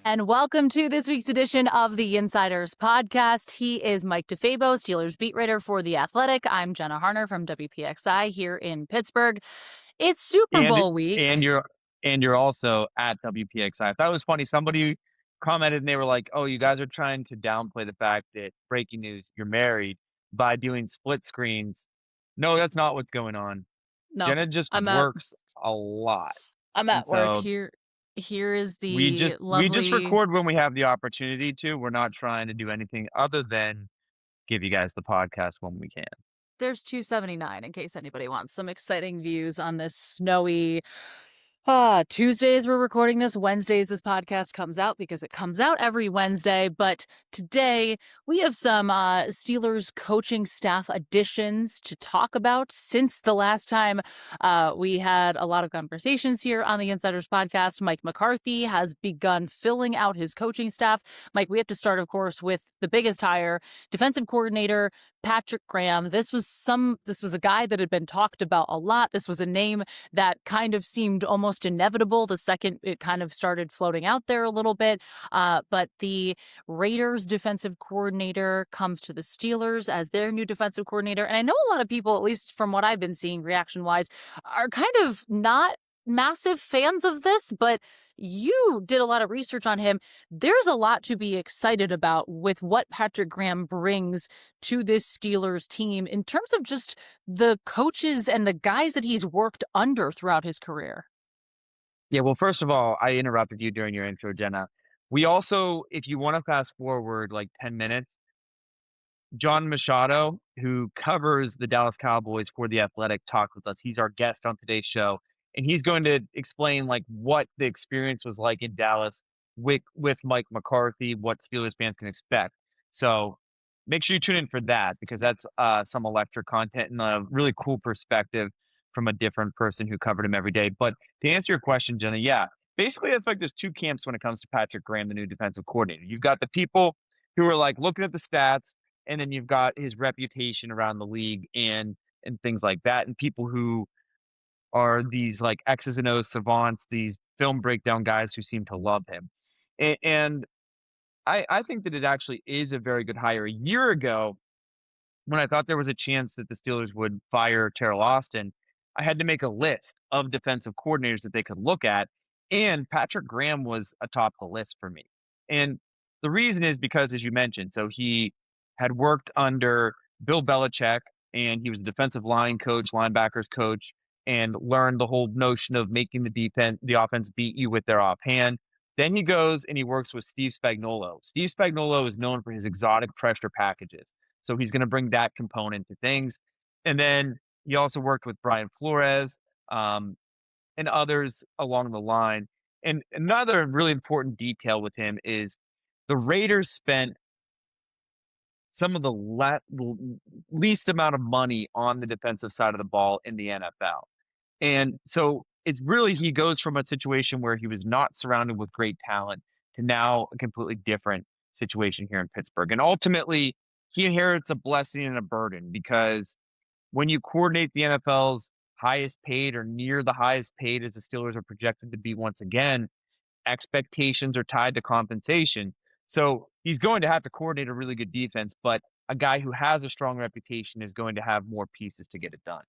And welcome to this week's edition of the Yinziders podcast. He is Mike DeFabo, Steelers beat writer for The Athletic. I'm Jenna Harner from WPXI here in Pittsburgh. It's Super Bowl week. And you're also at WPXI. If that was funny, somebody commented and they were like, "Oh, you guys are trying to downplay the fact that breaking news, you're married by doing split screens." No, that's not what's going on. No, Jenna just I'm works a lot. I'm And at work so here. Here is we the just we just lovely. record when we have the opportunity to. We're not trying to do anything other than give you guys the podcast when we can. There's 279 in case anybody wants some exciting views on this snowy Tuesdays we're recording this. Wednesdays this podcast comes out because it comes out every Wednesday. But today we have some Steelers coaching staff additions to talk about. Since the last time we had a lot of conversations here on the Yinziders podcast, Mike McCarthy has begun filling out his coaching staff. Mike, we have to start, of course, with the biggest hire, defensive coordinator Patrick Graham. This was a guy that had been talked about a lot. This was a name that kind of seemed almost inevitable the second it kind of started floating out there a little bit. But the Raiders defensive coordinator comes to the Steelers as their new defensive coordinator. And I know a lot of people, at least from what I've been seeing reaction wise, are kind of not massive fans of this, but you did a lot of research on him. There's a lot to be excited about with what Patrick Graham brings to this Steelers team in terms of just the coaches and the guys that he's worked under throughout his career. Yeah, well, first of all, I interrupted you during your intro, Jenna. We also, if you want to fast forward like 10 minutes, Jon Machota, who covers the Dallas Cowboys for The Athletic, talked with us. He's our guest on today's show, and he's going to explain like what the experience was like in Dallas with Mike McCarthy, what Steelers fans can expect. So make sure you tune in for that because that's some electric content and a really cool perspective from a different person who covered him every day. But to answer your question, Jenna, yeah, basically I feel like there's two camps when it comes to Patrick Graham, the new defensive coordinator. You've got the people who are like looking at the stats, and then you've got his reputation around the league and things like that, and people who are these like X's and O's savants, these film breakdown guys who seem to love him. And I think that it actually is a very good hire. A year ago, when I thought there was a chance that the Steelers would fire Terrell Austin, I had to make a list of defensive coordinators that they could look at, and Patrick Graham was atop the list for me. And the reason is because, as you mentioned, so he had worked under Bill Belichick, and he was a defensive line coach, linebackers coach, and learned the whole notion of making the offense beat you with their offhand. Then he goes and he works with Steve Spagnuolo. Steve Spagnuolo is known for his exotic pressure packages. So he's going to bring that component to things. And then he also worked with Brian Flores and others along the line. And another really important detail with him is the Raiders spent some of the least amount of money on the defensive side of the ball in the NFL. And so it's really, he goes from a situation where he was not surrounded with great talent to now a completely different situation here in Pittsburgh. And ultimately, he inherits a blessing and a burden because when you coordinate the NFL's highest paid or near the highest paid as the Steelers are projected to be once again, expectations are tied to compensation. So he's going to have to coordinate a really good defense, but a guy who has a strong reputation is going to have more pieces to get it done.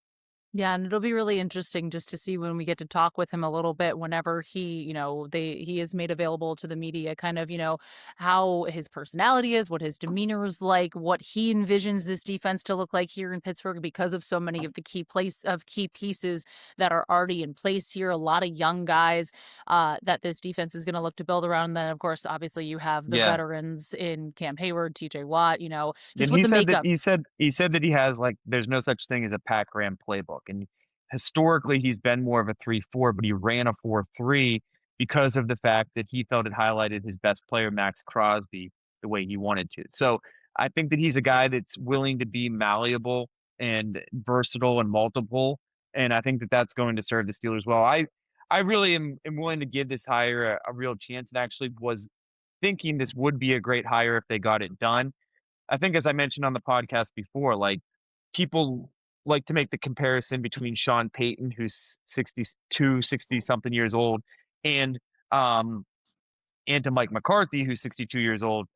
Yeah, and it'll be really interesting just to see when we get to talk with him a little bit whenever he is made available to the media, kind of, how his personality is, what his demeanor is like, what he envisions this defense to look like here in Pittsburgh because of so many of the key pieces that are already in place here. A lot of young guys that this defense is going to look to build around. And then, of course, obviously you have the veterans in Cam Hayward, TJ Watt, just And with the makeup. He said that he has like there's no such thing as a Pat Graham playbook. And historically he's been more of a 3-4, but he ran a 4-3 because of the fact that he felt it highlighted his best player, Max Crosby, the way he wanted to. So I think that he's a guy that's willing to be malleable and versatile and multiple. And I think that that's going to serve the Steelers well. I really am willing to give this hire a real chance, and actually was thinking this would be a great hire if they got it done. I think, as I mentioned on the podcast before, like people like to make the comparison between Sean Payton, who's 60 something years old, and and to Mike McCarthy, who's 62 years old.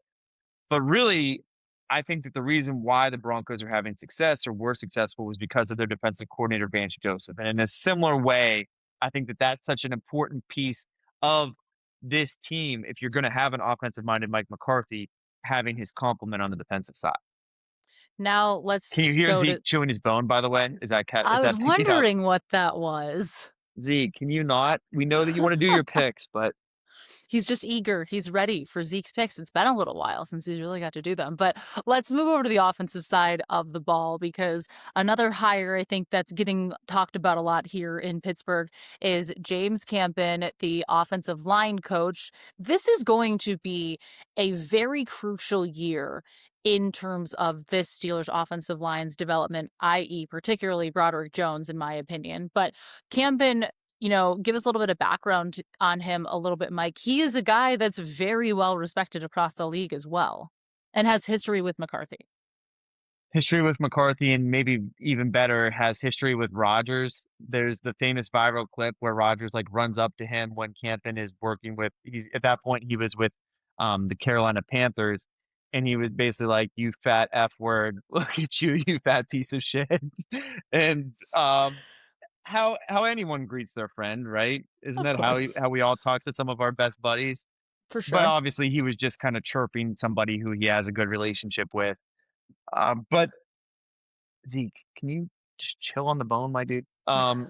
But really, I think that the reason why the Broncos are having success or were successful was because of their defensive coordinator, Vance Joseph. And in a similar way, I think that that's such an important piece of this team. If you're going to have an offensive minded Mike McCarthy, having his complement on the defensive side. Now Can you let's hear go to Zeke chewing his bone, by the way? Is I was that picking up? wondering what that was. Zeke, can you not? We know that you want to do your picks, but He's just eager. He's ready for Zeke's picks. It's been a little while since he's really got to do them. But let's move over to the offensive side of the ball because another hire I think that's getting talked about a lot here in Pittsburgh is James Campen, the offensive line coach. This is going to be a very crucial year in terms of this Steelers offensive line's development, i.e., particularly Broderick Jones, in my opinion. But Campen, give us a little bit of background on him a little bit, Mike. He is a guy that's very well respected across the league as well and has history with McCarthy. history with McCarthy, and maybe even better, has history with Rodgers. There's the famous viral clip where Rodgers like runs up to him when Campen is working with. He's at that point he was with the Carolina Panthers, and he was basically like, "You fat f word, look at you, you fat piece of shit." And how anyone greets their friend, right? Isn't Of that course, how we all talk to some of our best buddies? for But sure. obviously, he was just kind of chirping somebody who he has a good relationship with. But Zeke, can you just chill on the bone, my dude? I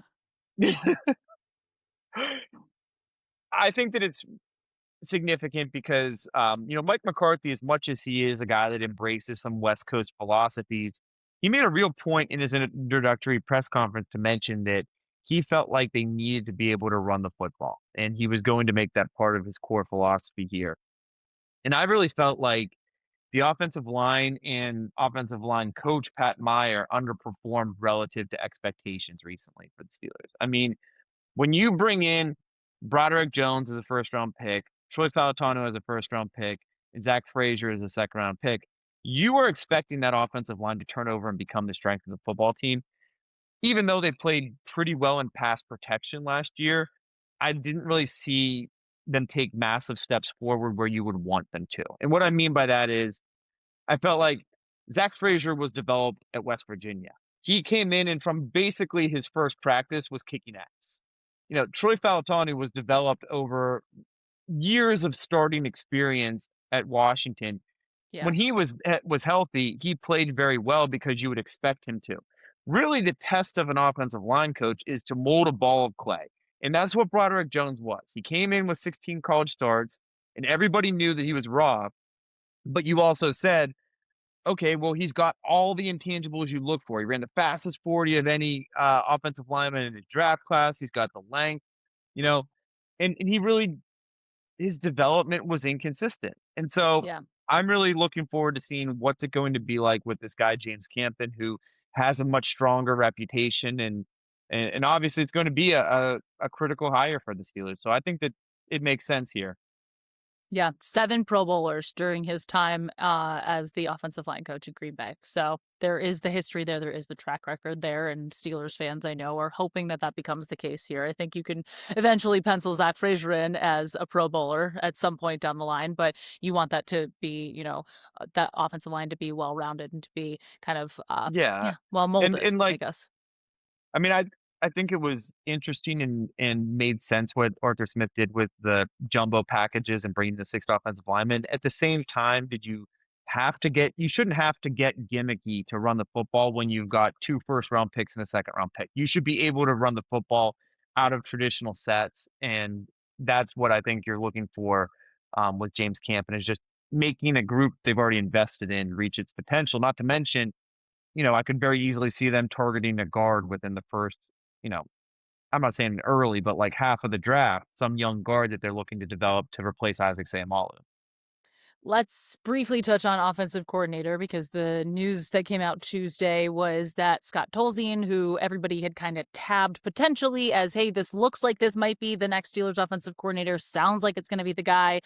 think that it's significant because, Mike McCarthy, as much as he is a guy that embraces some West Coast philosophies, he made a real point in his introductory press conference to mention that he felt like they needed to be able to run the football, and he was going to make that part of his core philosophy here. And I really felt like the offensive line and offensive line coach Pat Meyer underperformed relative to expectations recently for the Steelers. I mean, when you bring in Broderick Jones as a first round pick, Troy Falatano as a first round pick, and Zach Frazier as a second round pick, you are expecting that offensive line to turn over and become the strength of the football team. Even though they played pretty well in pass protection last year, I didn't really see them take massive steps forward where you would want them to. And what I mean by that is I felt like Zach Frazier was developed at West Virginia. He came in and from basically his first practice was kicking ass. Troy Falatani was developed over years of starting experience at Washington. Yeah. When he was healthy, he played very well because you would expect him to. Really, the test of an offensive line coach is to mold a ball of clay. And that's what Broderick Jones was. He came in with 16 college starts, and everybody knew that he was raw. But you also said, okay, well, he's got all the intangibles you look for. He ran the fastest 40 of any offensive lineman in his draft class. He's got the length, you know, and he really, his development was inconsistent. And so Yeah. I'm really looking forward to seeing what's it going to be like with this guy, James Campen, who has a much stronger reputation. And obviously it's going to be a critical hire for the Steelers. So I think that it makes sense here. Yeah, 7 Pro Bowlers during his time as the offensive line coach at Green Bay. So there is the history there. There is the track record there. And Steelers fans, I know, are hoping that that becomes the case here. I think you can eventually pencil Zach Frazier in as a Pro Bowler at some point down the line, but you want that to be, that offensive line to be well rounded and to be kind of, Yeah. well And molded, and I like guess. I mean, I think it was interesting and made sense what Arthur Smith did with the jumbo packages and bringing the sixth offensive lineman. At the same time, you shouldn't have to get gimmicky to run the football when you've got 2 first round picks and a second round pick. You should be able to run the football out of traditional sets, and that's what I think you're looking for with James Campen is just making a group they've already invested in reach its potential. Not to mention, I could very easily see them targeting a guard within the first, you know, I'm not saying early, but like half of the draft, some young guard that they're looking to develop to replace Isaac Seumalo. Let's briefly touch on offensive coordinator because the news that came out Tuesday was that Scott Tolzien, who everybody had kind of tabbed potentially as, hey, this looks like this might be the next Steelers offensive coordinator, sounds like it's going to be the guy,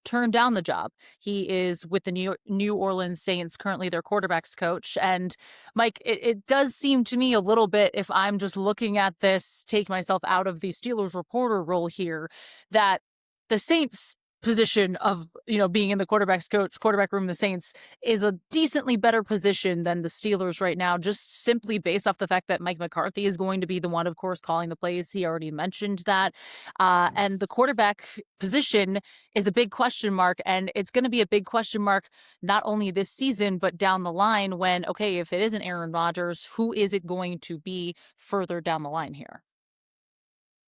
turned down the job. He is with the New Orleans Saints, currently their quarterbacks coach. And Mike, it does seem to me a little bit, if I'm just looking at this, take myself out of the Steelers reporter role here, that the Saints position of, being in the quarterback room, the Saints is a decently better position than the Steelers right now, just simply based off the fact that Mike McCarthy is going to be the one, of course, calling the plays. He already mentioned that. And the quarterback position is a big question mark, and it's going to be a big question mark not only this season, but down the line when, okay, if it isn't Aaron Rodgers, who is it going to be further down the line here?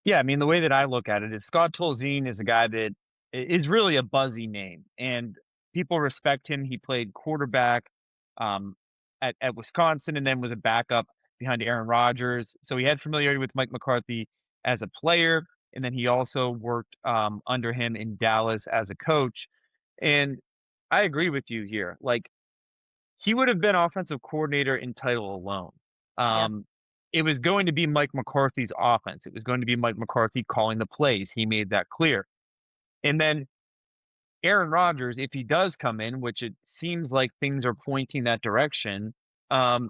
Yeah, I mean, the way that I look at it is Scott Tolzien is a guy that is really a buzzy name, and people respect him. He played quarterback um, at Wisconsin, and then was a backup behind Aaron Rodgers. So he had familiarity with Mike McCarthy as a player, and then he also worked under him in Dallas as a coach. And I agree with you here. Like, he would have been offensive coordinator in title alone. Yeah, Um, it was going to be Mike McCarthy's offense. It was going to be Mike McCarthy calling the plays. He made that clear. And then Aaron Rodgers, if he does come in, which it seems like things are pointing that direction, um,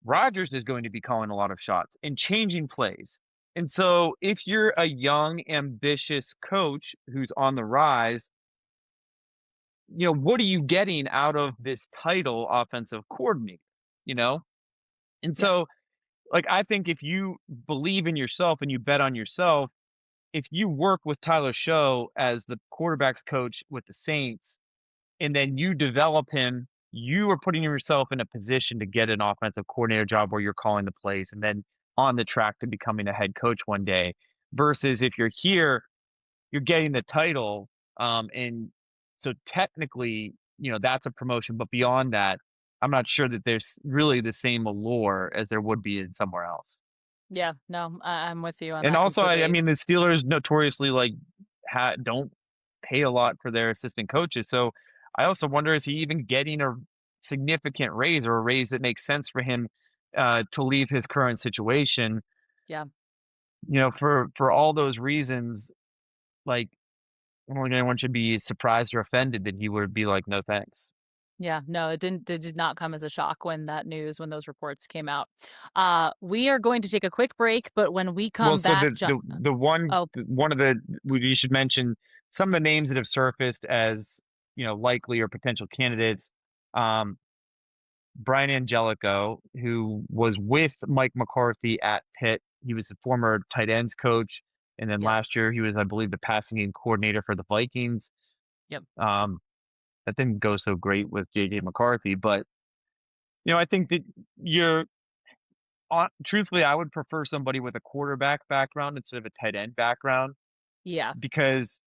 Rodgers is going to be calling a lot of shots and changing plays. And so if you're a young, ambitious coach who's on the rise, what are you getting out of this title offensive coordinator? You know? And yeah, so, like, I think if you believe in yourself and you bet on yourself, if you work with Tyler Show as the quarterback's coach with the Saints, and then you develop him, you are putting yourself in a position to get an offensive coordinator job where you're calling the plays and then on the track to becoming a head coach one day. Versus if you're here, you're getting the title, and so technically, that's a promotion. But beyond that, I'm not sure that there's really the same allure as there would be in somewhere else. yeah. No, I'm with you on And that also, I completely. mean, the Steelers notoriously like don't pay a lot for their assistant coaches. So I also wonder, is he even getting a significant raise or a raise that makes sense for him to leave his current situation? Yeah. For all those reasons, like, I don't think anyone should be surprised or offended that he would be like, no thanks. Yeah, no, it did not come as a shock when those reports came out. We are going to take a quick break, but when we Well, come so back, oh, one of the you should mention some of the names that have surfaced as likely or potential candidates. Um, Brian Angelico, who was with Mike McCarthy at Pitt, he was a former tight ends coach, and then yep, last year he was, I believe, the passing game coordinator for the Vikings. yep, Um, that didn't go so great with JJ McCarthy, but I think that you're truthfully, I would prefer somebody with a quarterback background instead of a tight end background yeah, because,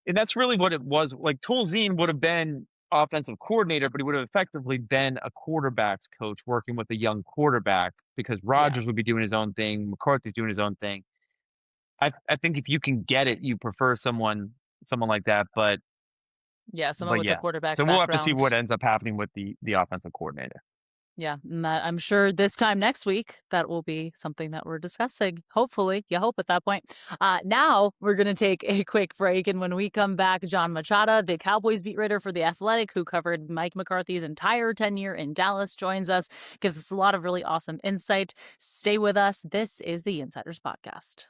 and that's really what it was. Like, Tolzien would have been offensive coordinator, but he would have effectively been a quarterback's coach working with a young quarterback because yeah, Rodgers would be doing his own thing, McCarthy's doing his own thing. I think if you can get it, you prefer someone like that. yeah. Someone But with a yeah, quarterback so we'll have to see background. what ends up happening with the offensive coordinator. Yeah, and that I'm sure this time next week that will be something that we're discussing. Hopefully, you hope at that point. Now we're going to take a quick break, and when we come back, Jon Machota, the Cowboys beat writer for the Athletic, who covered Mike McCarthy's entire tenure in Dallas, joins us, gives us a lot of really awesome insight. Stay with us. This is the Insiders Podcast.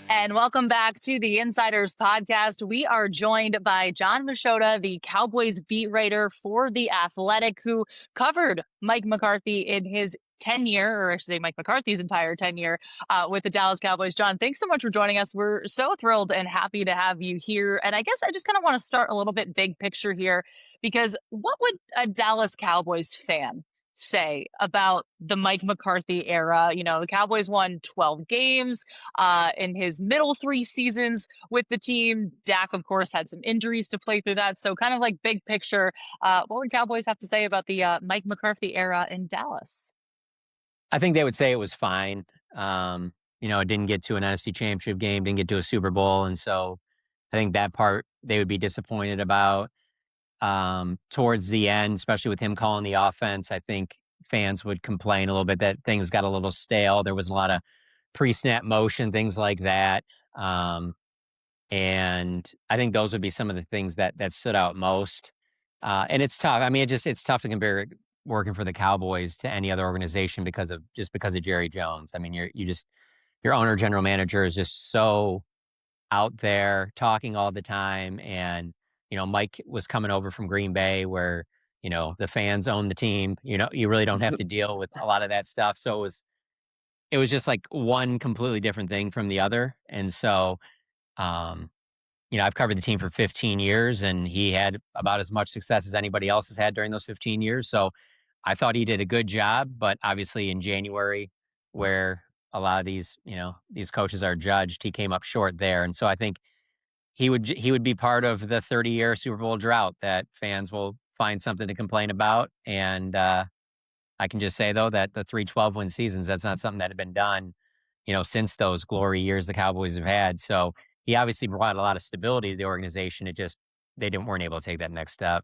And welcome back to the Insiders Podcast. We are joined by Jon Machota, the Cowboys beat writer for The Athletic, who covered Mike McCarthy in his tenure, or I should say Mike McCarthy's entire tenure with the Dallas Cowboys. Jon, thanks so much for joining us. We're so thrilled and happy to have you here. And I guess I just kind of want to start a little bit big picture here, because what would a Dallas Cowboys fan say about the Mike McCarthy era? The Cowboys won 12 games in his middle three seasons with the team. Dak, of course, had some injuries to play through that. So, kind of like big picture, what would Cowboys have to say about the Mike McCarthy era in Dallas? I think they would say it was fine. It didn't get to an NFC championship game, didn't get to a Super Bowl. And so I think that part they would be disappointed about. Towards the end, especially with him calling the offense, I think fans would complain a little bit that things got a little stale. There was a lot of pre-snap motion, things like that. And I think those would be some of the things that stood out most. And it's tough. I mean, it's tough to compare working for the Cowboys to any other organization because of Jerry Jones. I mean, your owner, general manager is just so out there talking all the time. And, Mike was coming over from Green Bay where, the fans own the team. You really don't have to deal with a lot of that stuff. So it was just like one completely different thing from the other. And so, um, I've covered the team for 15 years and he had about as much success as anybody else has had during those 15 years. So I thought he did a good job, but obviously in January, where a lot of these coaches are judged, he came up short there. And so I think he would be part of the 30-year Super Bowl drought that fans will find something to complain about. And I can just say though that the 3-12 win seasons, that's not something that had been done, since those glory years the Cowboys have had. So he obviously brought a lot of stability to the organization. It just weren't able to take that next step.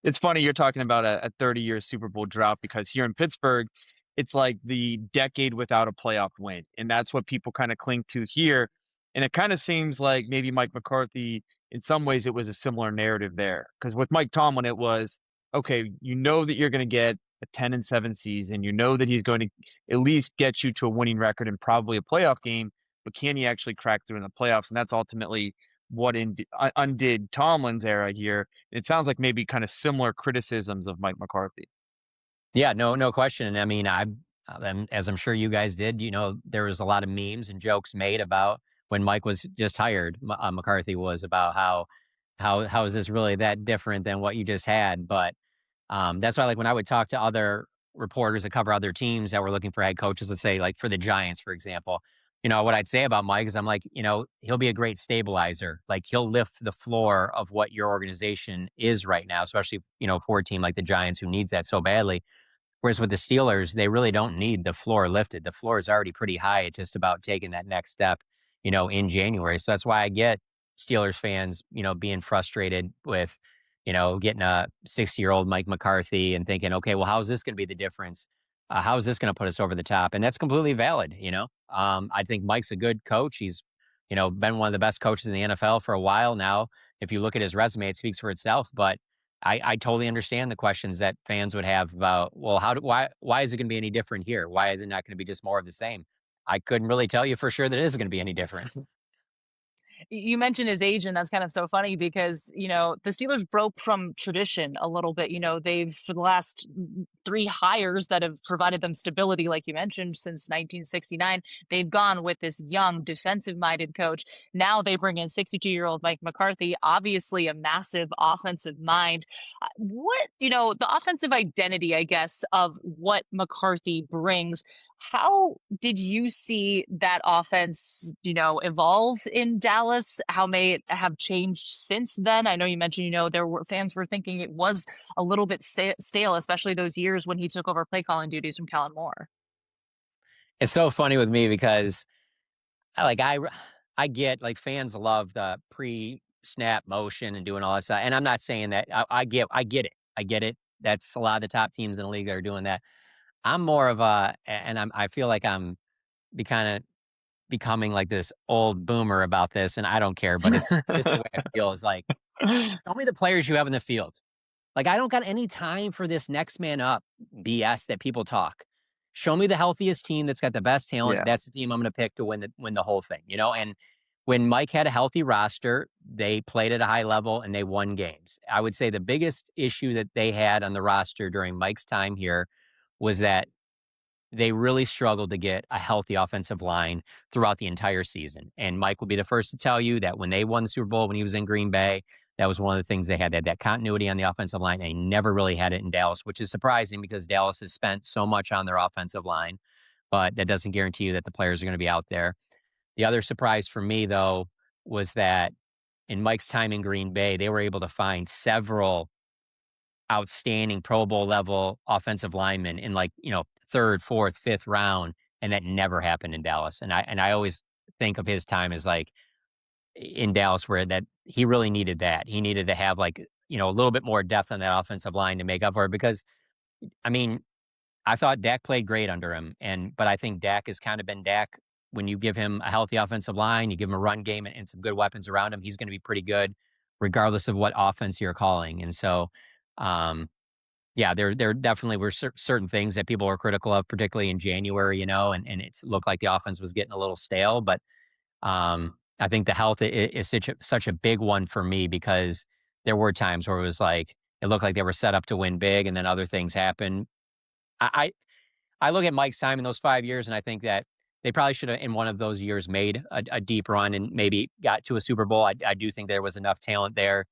It's funny you're talking about a 30-year Super Bowl drought because here in Pittsburgh, it's like the decade without a playoff win. And that's what people kind of cling to here. And it kind of seems like maybe Mike McCarthy, in some ways, it was a similar narrative there. Because with Mike Tomlin, it was, okay, you know that you're going to get a 10-7 season. You know that he's going to at least get you to a winning record and probably a playoff game. But can he actually crack through in the playoffs? And that's ultimately what undid Tomlin's era here. It sounds like maybe kind of similar criticisms of Mike McCarthy. Yeah, no question. I mean, as I'm sure you guys did, there was a lot of memes and jokes made about when Mike was just hired. McCarthy was about how is this really that different than what you just had? But that's why, like, when I would talk to other reporters that cover other teams that were looking for head coaches, let's say, like for the Giants, for example, what I'd say about Mike is I'm like, he'll be a great stabilizer. Like, he'll lift the floor of what your organization is right now, especially, for a team like the Giants who needs that so badly. Whereas with the Steelers, they really don't need the floor lifted. The floor is already pretty high. It's just about taking that next step, in January. So that's why I get Steelers fans, being frustrated with, getting a 60-year-old Mike McCarthy and thinking, okay, well, how is this going to be the difference? How is this going to put us over the top? And that's completely valid. I think Mike's a good coach. He's, been one of the best coaches in the NFL for a while now. If you look at his resume, it speaks for itself. But I totally understand the questions that fans would have about, well, why is it going to be any different here? Why is it not going to be just more of the same? I couldn't really tell you for sure that it is going to be any different. You mentioned his age, and that's kind of so funny because, the Steelers broke from tradition a little bit. They've, for the last three hires that have provided them stability, like you mentioned, since 1969, they've gone with this young, defensive minded coach. Now they bring in 62-year-old Mike McCarthy, obviously a massive offensive mind. The offensive identity, I guess, of what McCarthy brings. How did you see that offense, evolve in Dallas? How may it have changed since then? I know you mentioned, fans were thinking it was a little bit stale, especially those years when he took over play calling duties from Kellen Moore. It's so funny with me because, like, I get, like, fans love the pre-snap motion and doing all that stuff. And I'm not saying that I get it. I get it. That's a lot of the top teams in the league that are doing that. I'm more of I feel like I'm kind of becoming like this old boomer about this, and I don't care, but it's just the way I feel is like, tell me the players you have in the field. Like, I don't got any time for this next man up BS that people talk. Show me the healthiest team that's got the best talent. Yeah. That's the team I'm going to pick to win the whole thing, And when Mike had a healthy roster, they played at a high level and they won games. I would say the biggest issue that they had on the roster during Mike's time here was that they really struggled to get a healthy offensive line throughout the entire season. And Mike will be the first to tell you that when they won the Super Bowl, when he was in Green Bay, that was one of the things they had, that continuity on the offensive line. They never really had it in Dallas, which is surprising because Dallas has spent so much on their offensive line, but that doesn't guarantee you that the players are going to be out there. The other surprise for me, though, was that in Mike's time in Green Bay, they were able to find several outstanding Pro Bowl level offensive linemen in, like, third, fourth, fifth round. And that never happened in Dallas. And I always think of his time as like in Dallas where that he really needed that. He needed to have, like, a little bit more depth on that offensive line to make up for it because, I mean, I thought Dak played great under him. But I think Dak has kind of been Dak. When you give him a healthy offensive line, you give him a run game and some good weapons around him, he's going to be pretty good regardless of what offense you're calling. And so Yeah, there definitely were certain things that people were critical of, particularly in January, and it looked like the offense was getting a little stale. But I think the health is such a big one for me because there were times where it was like it looked like they were set up to win big, and then other things happened. I I look at Mike's time in those 5 years, and I think that they probably should have, in one of those years, made a deep run and maybe got to a Super Bowl. I do think there was enough talent there,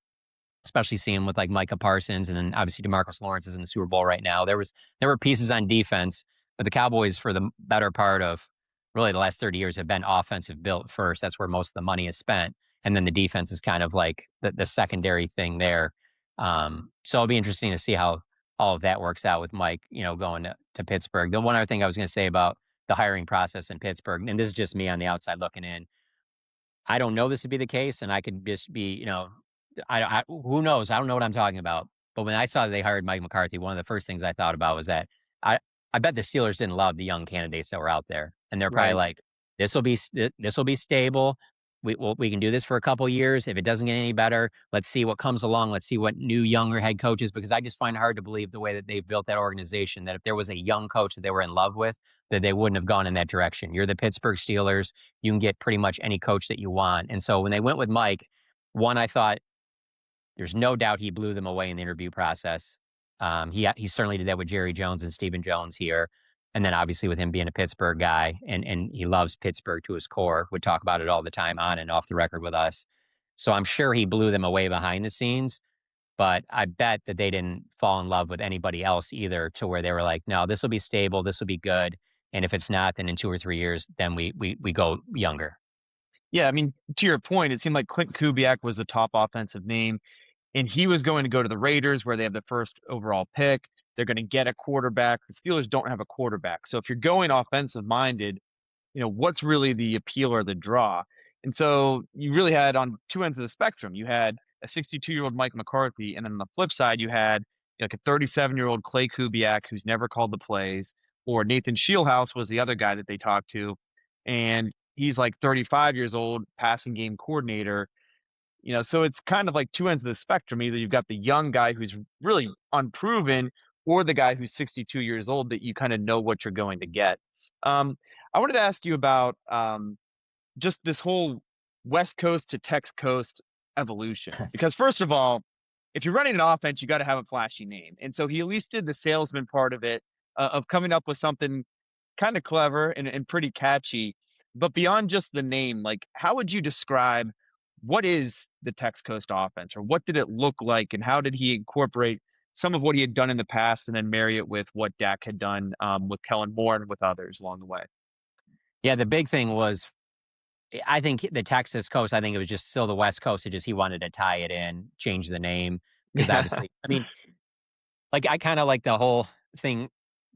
especially seeing with like Micah Parsons and then obviously DeMarcus Lawrence is in the Super Bowl right now. There were pieces on defense, but the Cowboys for the better part of really the last 30 years have been offensive built first. That's where most of the money is spent. And then the defense is kind of like the secondary thing there. So it'll be interesting to see how all of that works out with Mike, going to Pittsburgh. The one other thing I was going to say about the hiring process in Pittsburgh, and this is just me on the outside looking in, I don't know this to be the case, and I could just be, who knows? I don't know what I'm talking about. But when I saw that they hired Mike McCarthy, one of the first things I thought about was that I, I bet the Steelers didn't love the young candidates that were out there, and they're probably Right. like, this will be stable. We can do this for a couple years. If it doesn't get any better, let's see what comes along. Let's see what new younger head coaches. Because I just find it hard to believe the way that they've built that organization. That if there was a young coach that they were in love with, that they wouldn't have gone in that direction. You're the Pittsburgh Steelers. You can get pretty much any coach that you want. And so when they went with Mike, one, I thought there's no doubt he blew them away in the interview process. He certainly did that with Jerry Jones and Stephen Jones here. And then obviously with him being a Pittsburgh guy and he loves Pittsburgh to his core, would talk about it all the time on and off the record with us. So I'm sure he blew them away behind the scenes, but I bet that they didn't fall in love with anybody else either to where they were like, no, this will be stable. This will be good. And if it's not, then in 2 or 3 years, then we go younger. Yeah, I mean, to your point, it seemed like Clint Kubiak was the top offensive name, and he was going to go to the Raiders where they have the first overall pick. They're going to get a quarterback. The Steelers don't have a quarterback. So if you're going offensive minded, what's really the appeal or the draw? And so you really had on two ends of the spectrum. You had a 62-year-old Mike McCarthy, and then on the flip side, you had like a 37-year-old Clay Kubiak who's never called the plays, or Nathan Shieldhouse was the other guy that they talked to, and he's like 35 years old, passing game coordinator. So it's kind of like two ends of the spectrum. Either you've got the young guy who's really unproven, or the guy who's 62 years old that you kind of know what you're going to get. I wanted to ask you about just this whole West Coast to Tex Coast evolution. Because first of all, if you're running an offense, you got to have a flashy name. And so he at least did the salesman part of it, of coming up with something kind of clever and pretty catchy. But beyond just the name, like how would you describe what is the Tex Coast offense, or what did it look like, and how did he incorporate some of what he had done in the past and then marry it with what Dak had done with Kellen Moore and with others along the way? Yeah, the big thing was I think the Texas coast, I think it was just still the West Coast. It just he wanted to tie it in, change the name. Because Yeah. obviously, I mean, like I kind of like the whole thing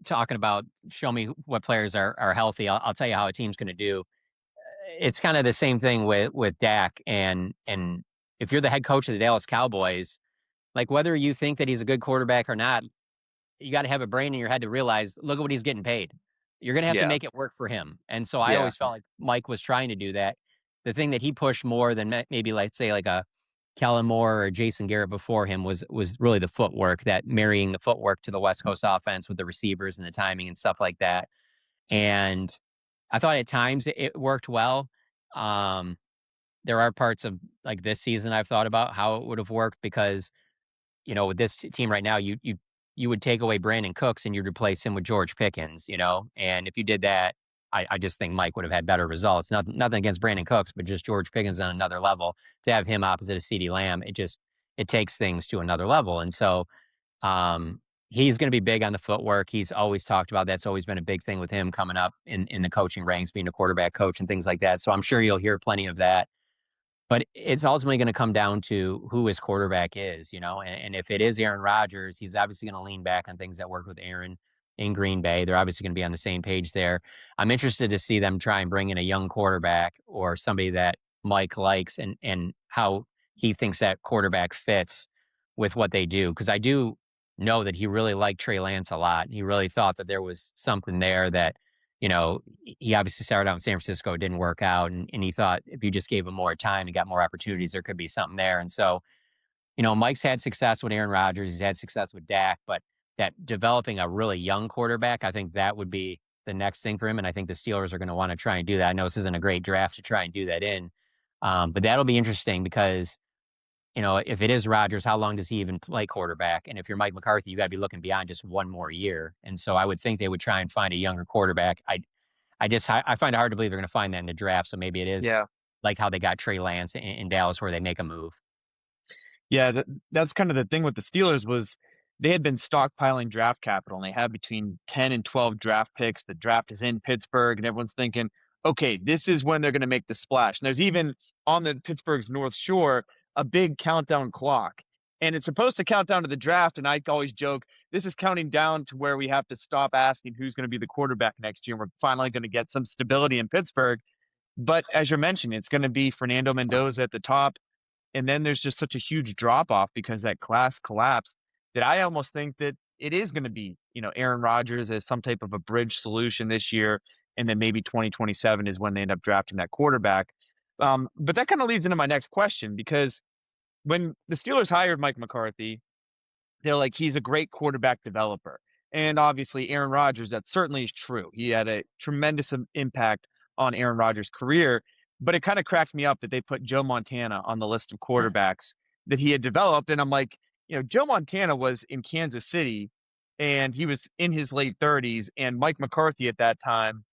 talking about show me what players are healthy. I'll tell you how a team's going to do. It's kind of the same thing with Dak and if you're the head coach of the Dallas Cowboys, like whether you think that he's a good quarterback or not, you got to have a brain in your head to realize, look at what he's getting paid. You're going to have to Yeah. make it work for him. And so I Yeah. always felt like Mike was trying to do that. The thing that he pushed more than maybe like say like a Kellen Moore or Jason Garrett before him was really the footwork, that marrying the footwork to the West Coast offense with the receivers and the timing and stuff like that. And I thought at times it worked well. Um, there are parts of like this season I've thought about how it would have worked because with this team right now, you would take away Brandon Cooks and you'd replace him with George Pickens, and if you did that, I just think Mike would have had better results. Nothing against Brandon Cooks, but just George Pickens on another level. To have him opposite of CeeDee Lamb, it takes things to another level. And so he's going to be big on the footwork. He's always talked about that's always been a big thing with him coming up in the coaching ranks, being a quarterback coach and things like that. So I'm sure you'll hear plenty of that. But it's ultimately going to come down to who his quarterback is, and if it is Aaron Rodgers, he's obviously going to lean back on things that work with Aaron in Green Bay. They're obviously going to be on the same page there. I'm interested to see them try and bring in a young quarterback or somebody that Mike likes and how he thinks that quarterback fits with what they do. Because I do know that he really liked Trey Lance a lot. He really thought that there was something there that he obviously started out in San Francisco, it didn't work out. And he thought if you just gave him more time and got more opportunities, there could be something there. And so Mike's had success with Aaron Rodgers. He's had success with Dak, but that developing a really young quarterback, I think that would be the next thing for him. And I think the Steelers are going to want to try and do that. I know this isn't a great draft to try and do that in, but that'll be interesting because, if it is Rodgers, how long does he even play quarterback? And if you're Mike McCarthy, you got to be looking beyond just one more year. And so I would think they would try and find a younger quarterback. I find it hard to believe they're going to find that in the draft. So maybe it is Yeah. like how they got Trey Lance in Dallas, where they make a move. Yeah, that's kind of the thing with the Steelers was they had been stockpiling draft capital, and they had between 10 and 12 draft picks. The draft is in Pittsburgh, and everyone's thinking, okay, this is when they're going to make the splash. And there's even on the Pittsburgh's North Shore a big countdown clock, and it's supposed to count down to the draft. And I always joke, this is counting down to where we have to stop asking who's going to be the quarterback next year. And we're finally going to get some stability in Pittsburgh. But as you're mentioning, it's going to be Fernando Mendoza at the top. And then there's just such a huge drop off because that class collapsed that I almost think that it is going to be, Aaron Rodgers as some type of a bridge solution this year. And then maybe 2027 is when they end up drafting that quarterback. But that kind of leads into my next question because when the Steelers hired Mike McCarthy, they're like, he's a great quarterback developer. And obviously, Aaron Rodgers, that certainly is true. He had a tremendous impact on Aaron Rodgers' career. But it kind of cracked me up that they put Joe Montana on the list of quarterbacks that he had developed. And I'm like, Joe Montana was in Kansas City and he was in his late 30s. And Mike McCarthy at that time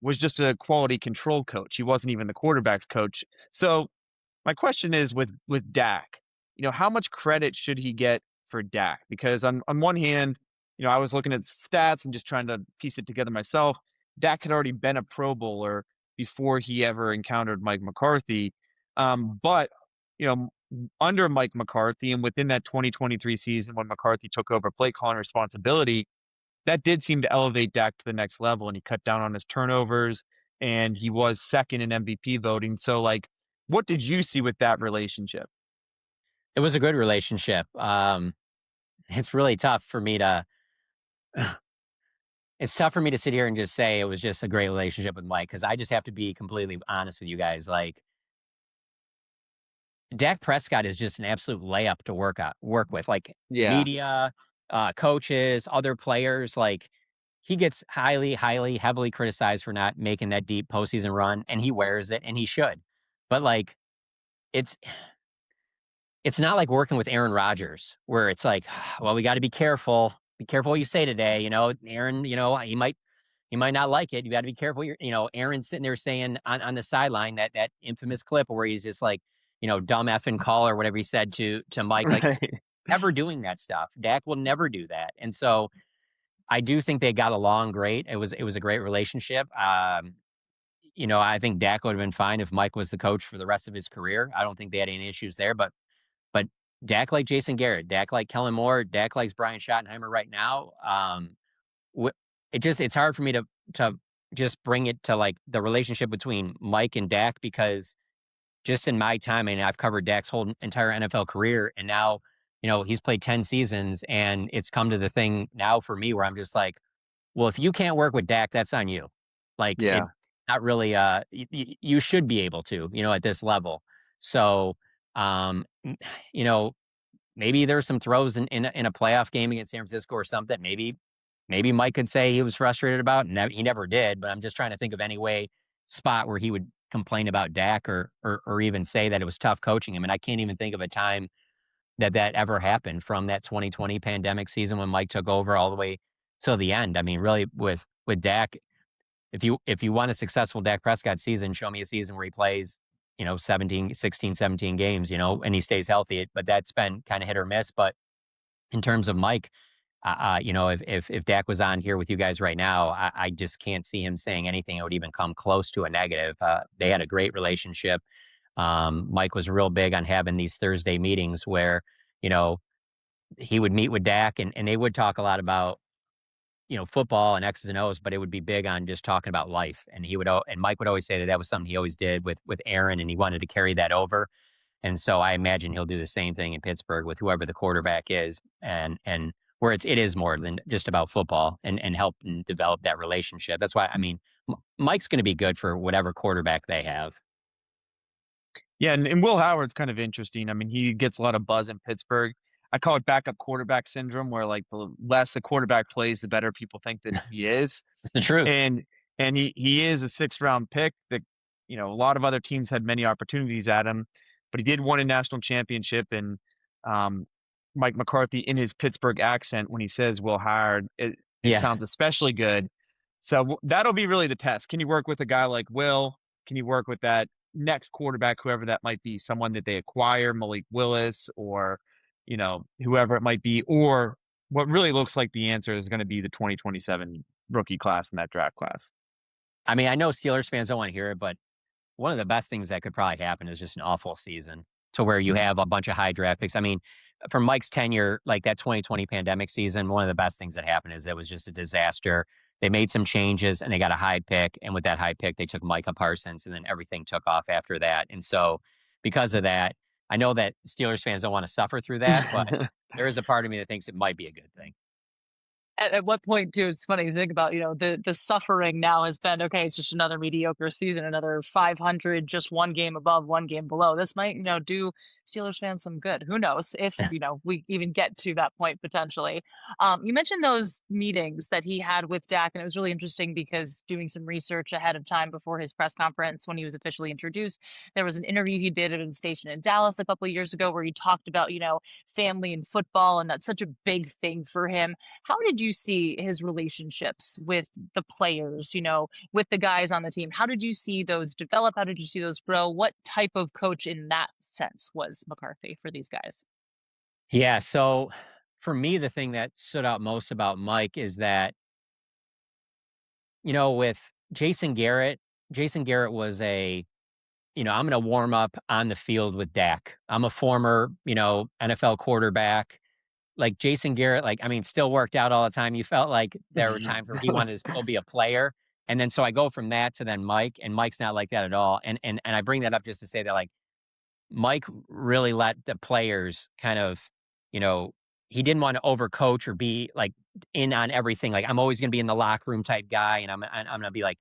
was just a quality control coach. He wasn't even the quarterback's coach. So my question is with Dak, how much credit should he get for Dak? Because on one hand, I was looking at stats and just trying to piece it together myself. Dak had already been a Pro Bowler before he ever encountered Mike McCarthy. But under Mike McCarthy and within that 2023 season when McCarthy took over play calling responsibility, that did seem to elevate Dak to the next level, and he cut down on his turnovers, and he was second in MVP voting. So, like, what did you see with that relationship? It was a good relationship. It's really tough for me to. It's tough for me to sit here and just say it was just a great relationship with Mike because I just have to be completely honest with you guys. Like, Dak Prescott is just an absolute layup to work with. Like Yeah. media, coaches, other players. Like he gets heavily criticized for not making that deep postseason run, and he wears it, and he should. But like, it's it's not like working with Aaron Rodgers, where it's like, well, we got to be careful. Be careful what you say today. Aaron. He might not like it. You got to be careful. Aaron's sitting there saying on the sideline that infamous clip where he's just like, dumb effing call or whatever he said to Mike. Like, Right. never doing that stuff. Dak will never do that. And so I do think they got along great. It was a great relationship. I think Dak would have been fine if Mike was the coach for the rest of his career. I don't think they had any issues there. But Dak like Jason Garrett, Dak like Kellen Moore, Dak likes Brian Schottenheimer right now. It's hard for me to just bring it to like the relationship between Mike and Dak because just in my time, and I've covered Dak's whole entire NFL career, and now he's played 10 seasons, and it's come to the thing now for me where I'm just like, well, if you can't work with Dak, that's on you. Like, Yeah. not really. You should be able to, at this level. So, um, you know, maybe there's some throws in a playoff game against San Francisco or something. Maybe Mike could say he was frustrated about, and he never did. But I'm just trying to think of any spot where he would complain about Dak or even say that it was tough coaching him. And I can't even think of a time that ever happened from that 2020 pandemic season when Mike took over all the way till the end. I mean, really with Dak, if you want a successful Dak Prescott season, show me a season where he plays, 16, 17 games, and he stays healthy. But that's been kind of hit or miss. But in terms of Mike, if Dak was on here with you guys right now, I just can't see him saying anything that would even come close to a negative. They had a great relationship. Mike was real big on having these Thursday meetings where, he would meet with Dak and they would talk a lot about, football and X's and O's, but it would be big on just talking about life. And and Mike would always say that was something he always did with Aaron, and he wanted to carry that over. And so I imagine he'll do the same thing in Pittsburgh with whoever the quarterback is, and where it is more than just about football and help and develop that relationship. That's why, I mean, Mike's going to be good for whatever quarterback they have. Yeah, and Will Howard's kind of interesting. I mean, he gets a lot of buzz in Pittsburgh. I call it backup quarterback syndrome, where like the less a quarterback plays, the better people think that he is. It's the truth. And he is a 6th-round pick that, a lot of other teams had many opportunities at him, but he did win a national championship. And um, Mike McCarthy, in his Pittsburgh accent, when he says Will Howard, it Yeah. sounds especially good. So that'll be really the test. Can you work with a guy like Will? Can you work with that next quarterback, whoever that might be, someone that they acquire, Malik Willis, or whoever it might be, or what really looks like the answer is going to be the 2027 rookie class in that draft class. I mean, I know Steelers fans don't want to hear it, but one of the best things that could probably happen is just an awful season to where you have a bunch of high draft picks. I mean, from Mike's tenure, like that 2020 pandemic season, one of the best things that happened is it was just a disaster. They made some changes and they got a high pick. And with that high pick, they took Micah Parsons and then everything took off after that. And so because of that, I know that Steelers fans don't want to suffer through that, but there is a part of me that thinks it might be a good thing. At what point too, it's funny to think about, the suffering now has been, okay, it's just another mediocre season, another 500, just one game above, one game below. This might, do Steelers fans some good. Who knows if, we even get to that point potentially. You mentioned those meetings that he had with Dak, and it was really interesting because doing some research ahead of time before his press conference when he was officially introduced, there was an interview he did at a station in Dallas a couple of years ago where he talked about, family and football, and that's such a big thing for him. How did you see his relationships with the players, with the guys on the team? How did you see those develop? How did you see those grow? What type of coach in that sense was McCarthy for these guys? Yeah. So for me, the thing that stood out most about Mike is that, with Jason Garrett was I'm going to warm up on the field with Dak. I'm a former, NFL quarterback. Like Jason Garrett, still worked out all the time. You felt like there were times where he wanted to still be a player. And then so I go from that to then Mike, and Mike's not like that at all. And I bring that up just to say that like Mike really let the players kind of, you know, he didn't want to overcoach or be like in on everything. Like I'm always going to be in the locker room type guy, and I'm going to be like,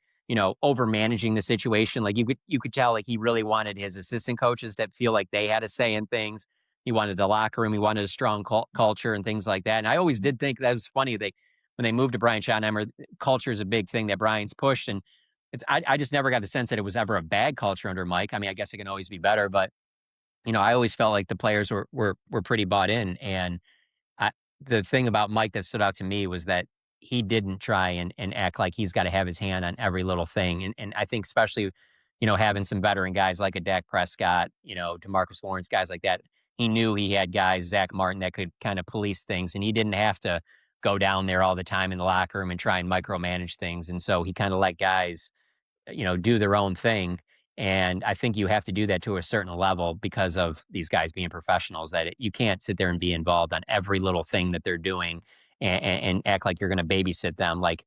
over managing the situation. Like you could tell like he really wanted his assistant coaches to feel like they had a say in things. He wanted the locker room. He wanted a strong culture and things like that. And I always did think that was funny. When they moved to Brian Schottenheimer, culture is a big thing that Brian's pushed, and I just never got the sense that it was ever a bad culture under Mike. I mean, I guess it can always be better, but I always felt like the players were pretty bought in. And I, the thing about Mike that stood out to me was that he didn't try and act like he's got to have his hand on every little thing. And I think especially, having some veteran guys like a Dak Prescott, DeMarcus Lawrence, guys like that, he knew he had guys, Zach Martin, that could kind of police things, and he didn't have to go down there all the time in the locker room and try and micromanage things. And so he kind of let guys do their own thing. And I think you have to do that to a certain level because of these guys being professionals, that you can't sit there and be involved on every little thing that they're doing and act like you're going to babysit them. Like,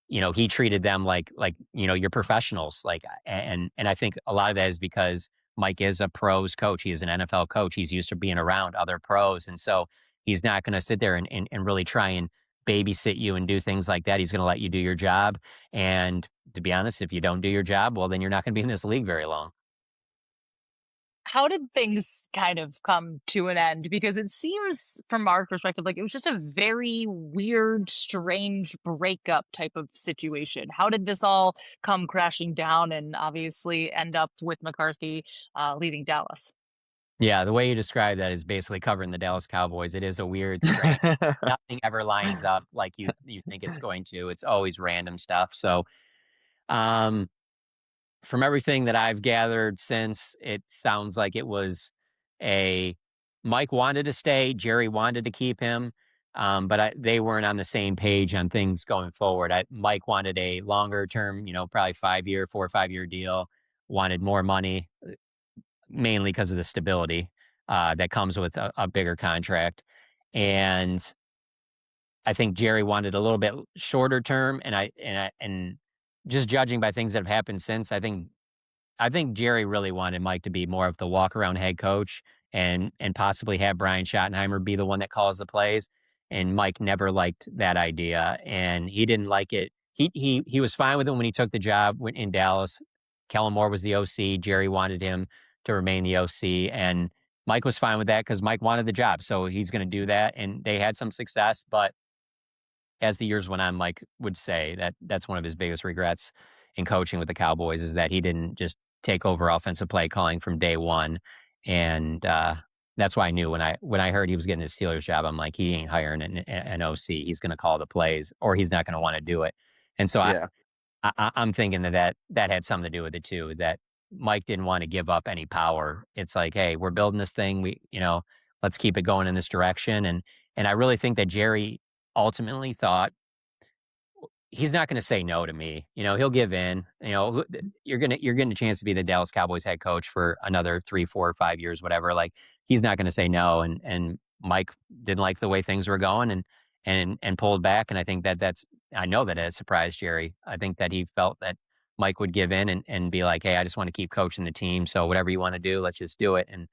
he treated them like, you're professionals. Like, and I think a lot of that is because Mike is a pros coach. He is an NFL coach. He's used to being around other pros. And so he's not going to sit there and really try and babysit you and do things like that. He's going to let you do your job. And to be honest, if you don't do your job, well, then you're not going to be in this league very long. How did things kind of come to an end? Because it seems from our perspective like it was just a very weird, strange breakup type of situation. How did this all come crashing down and obviously end up with McCarthy leaving Dallas? Yeah, the way you describe that is basically covering the Dallas Cowboys. It is a weird, strange. Nothing ever lines up like you think it's going to. It's always random stuff. So, um, from everything that I've gathered since, it sounds like it was a Mike wanted to stay, Jerry wanted to keep him, but they weren't on the same page on things going forward. Mike wanted a longer term, probably 5-year, 4 or 5 year deal, wanted more money, mainly because of the stability that comes with a bigger contract. And I think Jerry wanted a little bit shorter term, and just judging by things that have happened since, I think Jerry really wanted Mike to be more of the walk around head coach and possibly have Brian Schottenheimer be the one that calls the plays. And Mike never liked that idea, and he didn't like it. He was fine with it when he took the job in Dallas. Kellen Moore was the OC. Jerry wanted him to remain the OC. And Mike was fine with that because Mike wanted the job. So he's going to do that. And they had some success. But as the years went on, Mike would say that that's one of his biggest regrets in coaching with the Cowboys is that he didn't just take over offensive play calling from day one. And that's why I knew when I heard he was getting the Steelers job, I'm like, he ain't hiring an OC. He's going to call the plays or he's not going to want to do it. And so Yeah. I'm thinking that had something to do with it too, that Mike didn't want to give up any power. It's like, hey, we're building this thing. Let's keep it going in this direction. And I really think that Jerry ultimately thought he's not going to say no to me. He'll give in. You're getting a chance to be the Dallas Cowboys head coach for another 3, 4, or 5 years, whatever. Like he's not going to say no. And Mike didn't like the way things were going and pulled back. And I think I know that it surprised Jerry. I think that he felt that Mike would give in and be like, hey, I just want to keep coaching the team. So whatever you want to do, let's just do it. And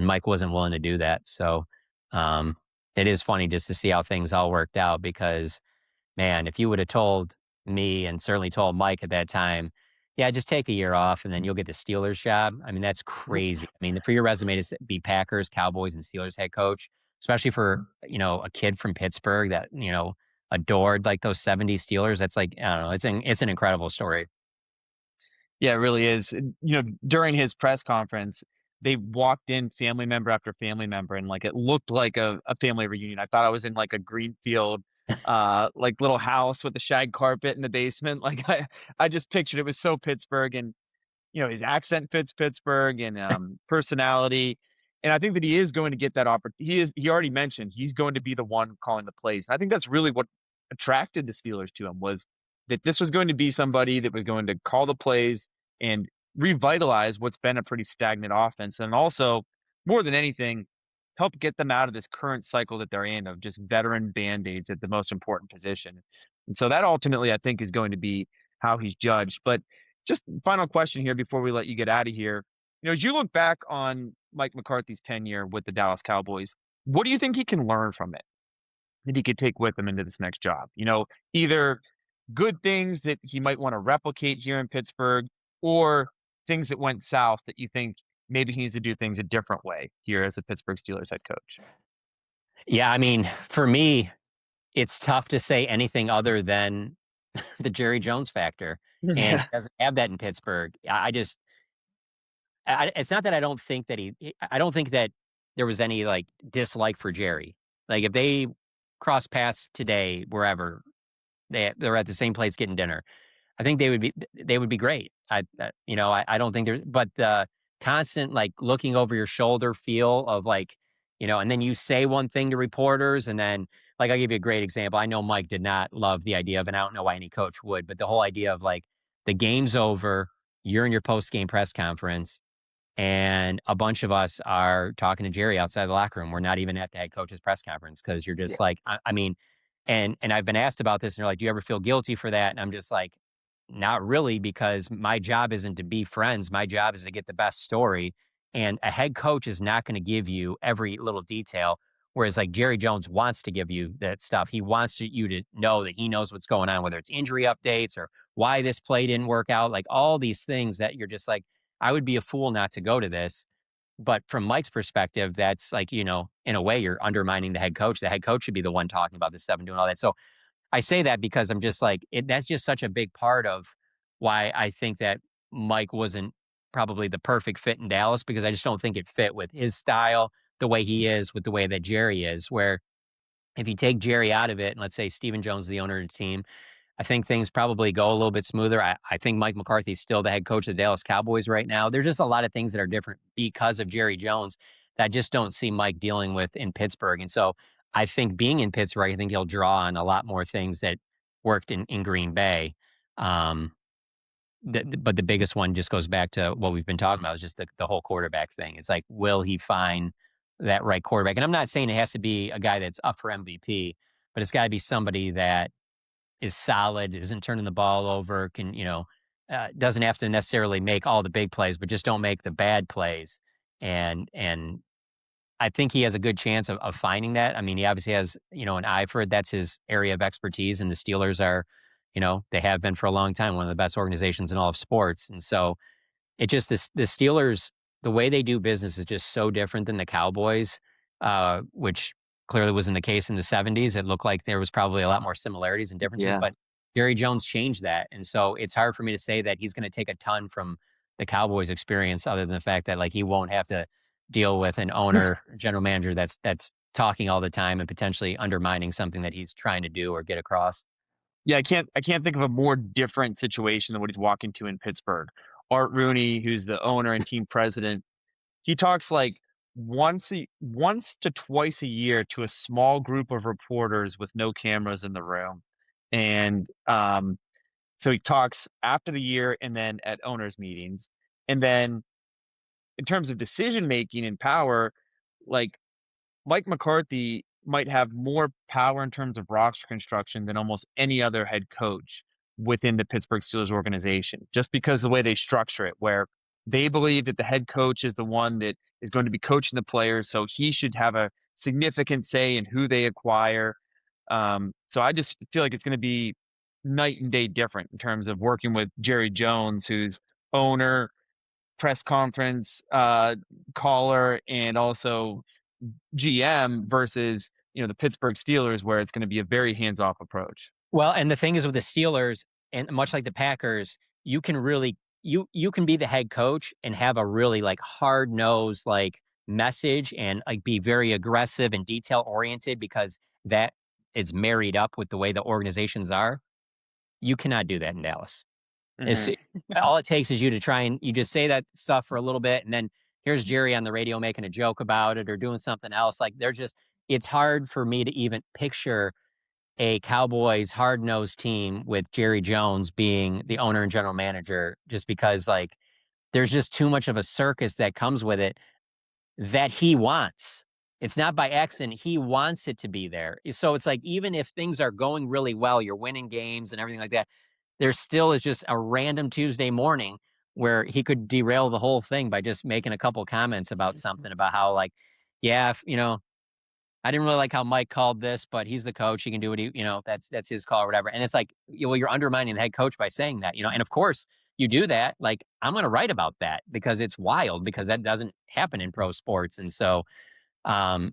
Mike wasn't willing to do that. So it is funny just to see how things all worked out because, man, if you would have told me and certainly told Mike at that time, yeah, just take a year off and then you'll get the Steelers job. I mean, that's crazy. I mean, for your resume to be Packers, Cowboys, and Steelers head coach, especially for, a kid from Pittsburgh that, adored like those 70s Steelers. That's like, I don't know. It's an incredible story. Yeah, it really is. During his press conference, they walked in family member after family member, and like it looked like a family reunion. I thought I was in like a greenfield, like little house with a shag carpet in the basement. Like I just pictured it was so Pittsburgh, and his accent fits Pittsburgh and personality. And I think that he is going to get that opportunity. He already mentioned he's going to be the one calling the plays. And I think that's really what attracted the Steelers to him was that this was going to be somebody that was going to call the plays and revitalize what's been a pretty stagnant offense. And also, more than anything, help get them out of this current cycle that they're in of just veteran band-aids at the most important position. And so that ultimately, I think, is going to be how he's judged. But just final question here before we let you get out of here. As you look back on Mike McCarthy's tenure with the Dallas Cowboys, what do you think he can learn from it that he could take with him into this next job? Either good things that he might want to replicate here in Pittsburgh or things that went south that you think maybe he needs to do things a different way here as a Pittsburgh Steelers head coach. Yeah, I mean, for me, it's tough to say anything other than the Jerry Jones factor. And Yeah. he doesn't have that in Pittsburgh. It's not that I don't think that I don't think that there was any like dislike for Jerry. Like if they cross paths today, wherever they're at the same place getting dinner, I think they would be great. I don't think there's, but the constant like looking over your shoulder feel of like, and then you say one thing to reporters and then like, I'll give you a great example. I know Mike did not love the idea of, and I don't know why any coach would, but the whole idea of like the game's over, you're in your post-game press conference, and a bunch of us are talking to Jerry outside the locker room. We're not even at the head coach's press conference because you're just like, I mean, and I've been asked about this, and they're like, "Do you ever feel guilty for that?" And I'm just like, "Not really, because my job isn't to be friends. My job is to get the best story, and a head coach is not going to give you every little detail." Whereas like Jerry Jones wants to give you that stuff. He wants you to know that he knows what's going on, whether it's injury updates or why this play didn't work out, like all these things that you're just like, I would be a fool not to go to this. But from Mike's perspective, that's like, in a way you're undermining the head coach. The head coach should be the one talking about this stuff and doing all that. So I say that because I'm just like, that's just such a big part of why I think that Mike wasn't probably the perfect fit in Dallas, because I just don't think it fit with his style, the way he is, with the way that Jerry is, where if you take Jerry out of it and let's say Stephen Jones is the owner of the team, I think things probably go a little bit smoother. I think Mike McCarthy is still the head coach of the Dallas Cowboys right now. There's just a lot of things that are different because of Jerry Jones that I just don't see Mike dealing with in Pittsburgh. And so I think being in Pittsburgh, I think he'll draw on a lot more things that worked in Green Bay. But the biggest one just goes back to what we've been talking about, is just the whole quarterback thing. It's like, will he find that right quarterback? And I'm not saying it has to be a guy that's up for MVP, but it's got to be somebody that is solid, isn't turning the ball over, can, doesn't have to necessarily make all the big plays, but just don't make the bad plays. And I think he has a good chance of finding that. I mean, he obviously has, an eye for it. That's his area of expertise. And the Steelers are, they have been for a long time one of the best organizations in all of sports. And so it just, the Steelers the way they do business is just so different than the Cowboys, which clearly wasn't the case in the 70s. It looked like there was probably a lot more similarities and differences, Yeah. but Jerry Jones changed that. And so it's hard for me to say that he's going to take a ton from the Cowboys experience, other than the fact that like he won't have to deal with an owner, general manager that's talking all the time and potentially undermining something that he's trying to do or get across. Yeah, I can't think of a more different situation than what he's walking to in Pittsburgh. Art Rooney, who's the owner and team president, he talks like once to twice a year to a small group of reporters with no cameras in the room. And so he talks after the year and then at owners meetings. And then in terms of decision making and power, like Mike McCarthy might have more power in terms of roster construction than almost any other head coach within the Pittsburgh Steelers organization, just because of the way they structure it, where they believe that the head coach is the one that is going to be coaching the players, so he should have a significant say in who they acquire. So I just feel like it's going to be night and day different in terms of working with Jerry Jones, who's owner, press conference caller, and also GM versus, the Pittsburgh Steelers, where it's going to be a very hands-off approach. Well, and the thing is with the Steelers, and much like the Packers, you can really you can be the head coach and have a really like hard nosed like message and like be very aggressive and detail oriented because that is married up with the way the organizations are. You cannot do that in Dallas. It's, Mhm. all it takes is you to try and you just say that stuff for a little bit, and then here's Jerry on the radio making a joke about it or doing something else. Like they're just, it's hard for me to even picture a Cowboys hard nosed team with Jerry Jones being the owner and general manager, just because like there's just too much of a circus that comes with it that he wants. It's not by accident. He wants it to be there. So it's like, even if things are going really well, you're winning games and everything like that, there still is just a random Tuesday morning where he could derail the whole thing by just making a couple comments about something about how like, yeah, I didn't really like how Mike called this, but he's the coach. He can do what that's his call or whatever. And it's like, well, you're undermining the head coach by saying that, and of course you do that. Like, I'm going to write about that because it's wild, because that doesn't happen in pro sports. And so, um,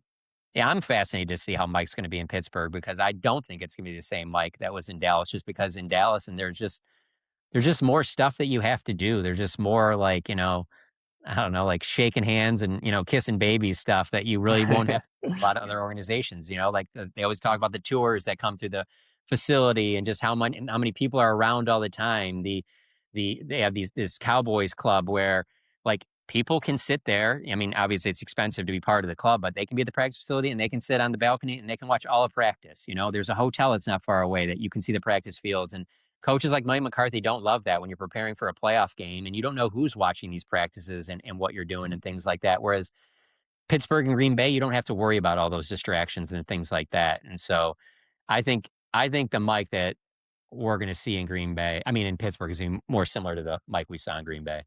yeah, I'm fascinated to see how Mike's going to be in Pittsburgh, because I don't think it's going to be the same Mike that was in Dallas, just because in Dallas, and there's just more stuff that you have to do. There's just more like, I don't know, like shaking hands and, kissing babies stuff that you really won't have to do in a lot of other organizations, like they always talk about the tours that come through the facility and just how many people are around all the time. They have this Cowboys club where like people can sit there. I mean, obviously it's expensive to be part of the club, but they can be at the practice facility and they can sit on the balcony and they can watch all of practice. There's a hotel that's not far away that you can see the practice fields, and coaches like Mike McCarthy don't love that when you're preparing for a playoff game and you don't know who's watching these practices and what you're doing and things like that. Whereas Pittsburgh and Green Bay, you don't have to worry about all those distractions and things like that. And so I think the Mike that we're going to see in Pittsburgh, is more similar to the Mike we saw in Green Bay.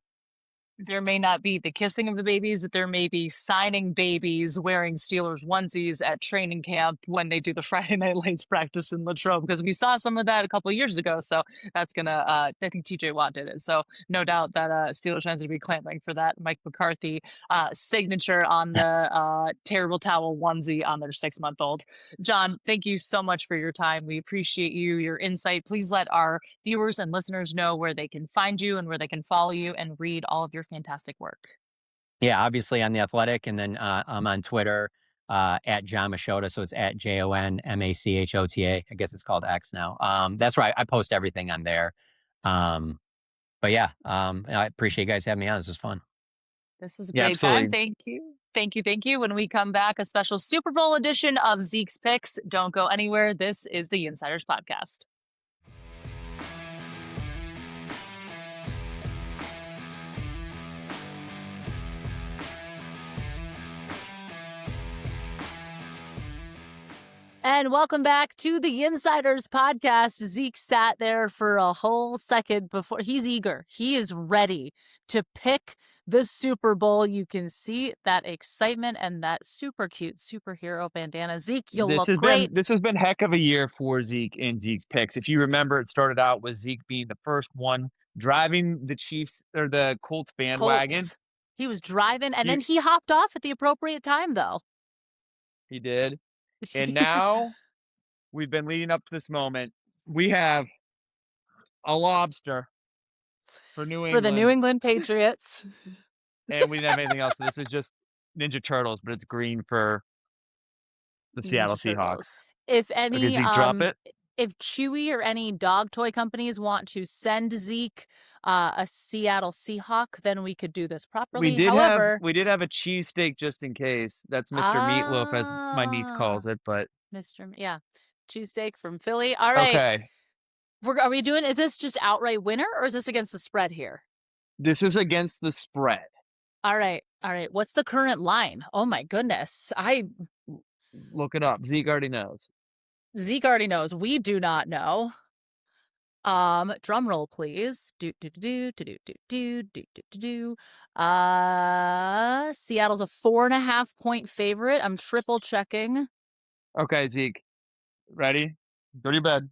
There may not be the kissing of the babies, but there may be signing babies wearing Steelers onesies at training camp when they do the Friday Night Lights practice in Latrobe, because we saw some of that a couple of years ago. So that's gonna, I think TJ Watt did it. So no doubt that Steelers fans are gonna be clamoring for that Mike McCarthy signature on the terrible towel onesie on their 6-month-old. Jon, thank you so much for your time. We appreciate your insight. Please let our viewers and listeners know where they can find you and where they can follow you and read all of your fantastic work. Yeah, obviously on the Athletic, and then I'm on Twitter at Jon Machota. So it's at JonMachota. I guess it's called X now. That's right. I post everything on there. But yeah, I appreciate you guys having me on. This was fun. This was a Yeah, great time. absolutely. Thank you. Thank you. Thank you. When we come back, a special Super Bowl edition of Zeke's Picks. Don't go anywhere. This is the Yinziders Podcast. And welcome back to the Yinziders Podcast. Zeke sat there for a whole second before. He's eager. He is ready to pick the Super Bowl. You can see that excitement and that super cute superhero bandana. Zeke, you'll This look has great. been this has been heck of a year for Zeke and Zeke's picks. If you remember, it started out with Zeke being the first one driving the Chiefs or the Colts bandwagon. Colts. He was driving, and then he hopped off at the appropriate time, though. He did. And now we've been leading up to this moment. We have a lobster for New England. For the New England Patriots. And we didn't have anything else. So this is just Ninja Turtles, but it's green for the Seattle Seahawks. If any, Okay, Zeke, drop it. If Chewy or any dog toy companies want to send Zeke a Seattle Seahawk, then we could do this properly. We did have a cheesesteak just in case. That's Mr. Meatloaf, as my niece calls it. But cheesesteak from Philly. All right. Okay. Are we doing? Is this just outright winner, or is this against the spread here? This is against the spread. All right. What's the current line? Oh my goodness. Look it up. Zeke already knows. Zeke already knows. We do not know. Drum roll, please. Seattle's a 4.5-point favorite. I'm triple checking. Okay, Zeke. Ready? Go to your bed.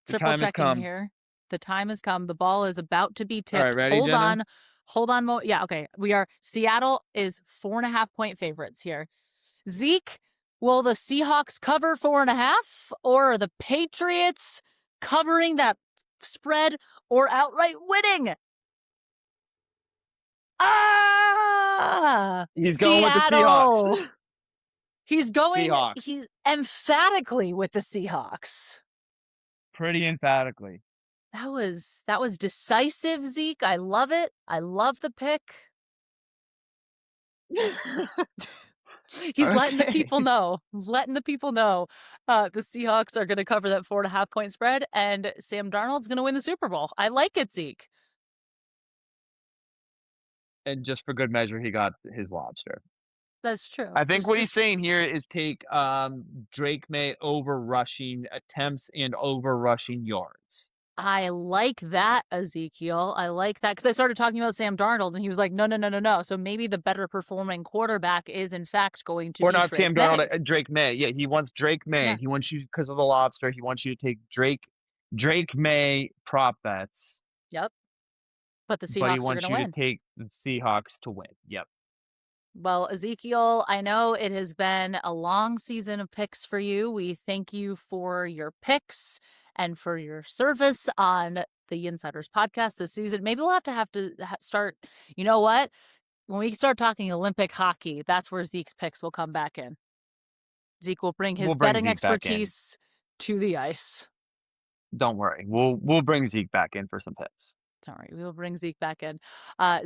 Triple checking here. The time has come. The ball is about to be tipped. All right, ready, Jenna? Hold on. Yeah, okay. Seattle is 4.5-point favorites here. Zeke, will the Seahawks cover 4.5, or are the Patriots covering that spread or outright winning? He's going with the Seahawks. He's going. Seahawks. He's emphatically with the Seahawks. Pretty emphatically. That was decisive, Zeke. I love it. I love the pick. He's letting the people know. The Seahawks are going to cover that 4.5-point spread, and Sam Darnold's going to win the Super Bowl. I like it, Zeke. And just for good measure, he got his lobster. That's true. I think what he's saying here is take Drake May over rushing attempts and over rushing yards. I like that, Ezekiel. I like that, because I started talking about Sam Darnold, and he was like, no. So maybe the better performing quarterback is, in fact, going to be not Drake Sam May. Darnold, Drake May. Yeah, he wants Drake May. Yeah. He wants you, because of the lobster, he wants you to take Drake May prop bets. Yep. But the Seahawks but he are wants going you to win. to take the Seahawks to win. Yep. Well, Ezekiel, I know it has been a long season of picks for you. We thank you for your picks and for your service on the Yinziders podcast this season. Maybe we'll have to start, you know what? When we start talking Olympic hockey, that's where Zeke's picks will come back in. Zeke will bring his betting expertise to the ice. Don't worry. We'll bring Zeke back in for some picks. Sorry, we will bring Zeke back in.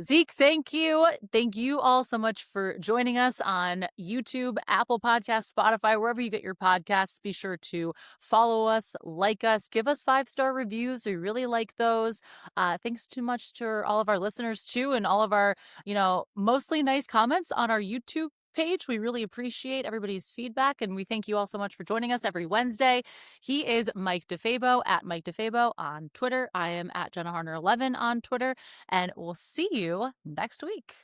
Zeke, thank you. Thank you all so much for joining us on YouTube, Apple Podcasts, Spotify, wherever you get your podcasts. Be sure to follow us, like us, give us 5-star reviews. We really like those. Thanks too much to all of our listeners, too, and all of our, mostly nice comments on our YouTube page. We really appreciate everybody's feedback, and we thank you all so much for joining us every Wednesday. He is Mike DeFabo at Mike DeFabo on Twitter. I am at Jenna Harner 11 on Twitter, and we'll see you next week.